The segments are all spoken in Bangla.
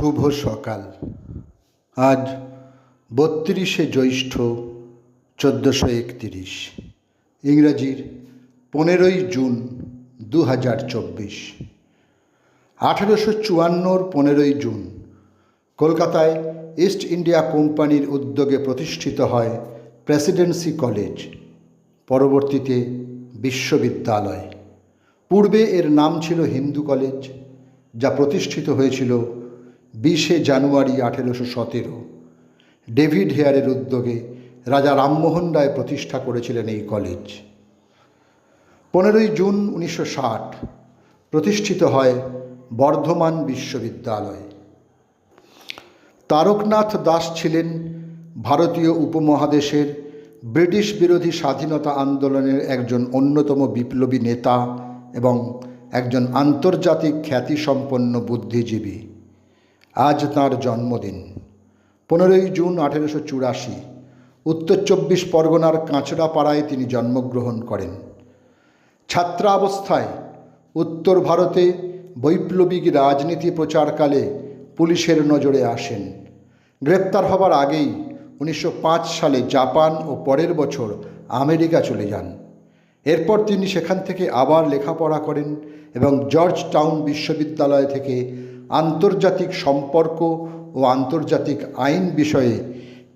শুভ সকাল। আজ 32শে জ্যৈষ্ঠ 1431, ইংরাজির 15ই জুন 2024। 1854 15ই জুন কলকাতায় ইস্ট ইন্ডিয়া কোম্পানির উদ্যোগে প্রতিষ্ঠিত হয় প্রেসিডেন্সি কলেজ, পরবর্তীতে বিশ্ববিদ্যালয়। পূর্বে এর নাম ছিল হিন্দু কলেজ, যা প্রতিষ্ঠিত হয়েছিল 20শে জানুয়ারি 1817। ডেভিড হেয়ারের উদ্যোগে রাজা রামমোহন রায় প্রতিষ্ঠা করেছিলেন এই কলেজ। 15ই জুন 1960 প্রতিষ্ঠিত হয় বর্ধমান বিশ্ববিদ্যালয়। তারকনাথ দাস ছিলেন ভারতীয় উপমহাদেশের ব্রিটিশ বিরোধী স্বাধীনতা আন্দোলনের একজন অন্যতম বিপ্লবী নেতা এবং একজন আন্তর্জাতিক খ্যাতিসম্পন্ন বুদ্ধিজীবী। আজ তাঁর জন্মদিন। 15ই জুন 1884 উত্তর 24 পরগনার কাঁচরাপাড়ায় তিনি জন্মগ্রহণ করেন। ছাত্রাবস্থায় উত্তর ভারতে বৈপ্লবিক রাজনীতি প্রচারকালে পুলিশের নজরে আসেন। গ্রেপ্তার হবার আগেই 1905 সালে জাপান ও পরের বছর আমেরিকা চলে যান। এরপর তিনি সেখান থেকে আবার লেখাপড়া করেন এবং জর্জ টাউন বিশ্ববিদ্যালয় থেকে আন্তর্জাতিক সম্পর্ক ও আন্তর্জাতিক আইন বিষয়ে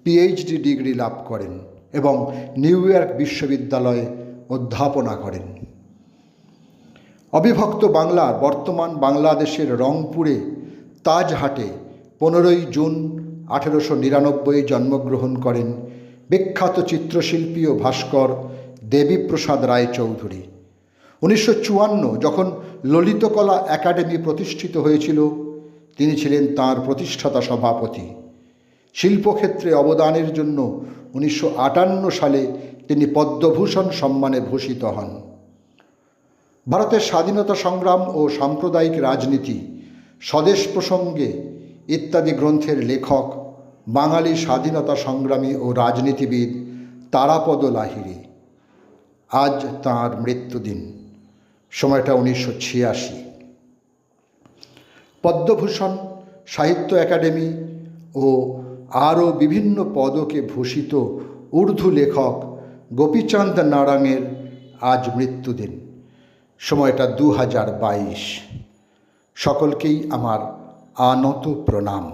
পিএইচডি ডিগ্রি লাভ করেন এবং নিউ ইয়র্ক বিশ্ববিদ্যালয়ে অধ্যাপনা করেন। অবিভক্ত বাংলার বর্তমান বাংলাদেশের রংপুরে তাজহাটে 15ই জুন 1899 জন্মগ্রহণ করেন বিখ্যাত চিত্রশিল্পী ও ভাস্কর দেবীপ্রসাদ রায়চৌধুরী। 1954 যখন ললিতকলা একাডেমি প্রতিষ্ঠিত হয়েছিল, তিনি ছিলেন তাঁর প্রতিষ্ঠাতা সভাপতি। শিল্পক্ষেত্রে অবদানের জন্য 1958 সালে তিনি পদ্মভূষণ সম্মানে ভূষিত হন। ভারতের স্বাধীনতা সংগ্রাম ও সাম্প্রদায়িক রাজনীতি, স্বদেশ প্রসঙ্গে ইত্যাদি গ্রন্থের লেখক বাঙালি স্বাধীনতা সংগ্রামী ও রাজনীতিবিদ তারাপদ লাহিড়ী। আজ তাঁর মৃত্যুদিন, সময়টা 1986। পদ্মভূষণ, সাহিত্য একাডেমি ও আরও বিভিন্ন পদকে ভূষিত উর্দু লেখক গোপীচাঁদ নারাঙের আজ মৃত্যুদিন, সময়টা 2022। সকলকেই আমার আনত প্রণাম।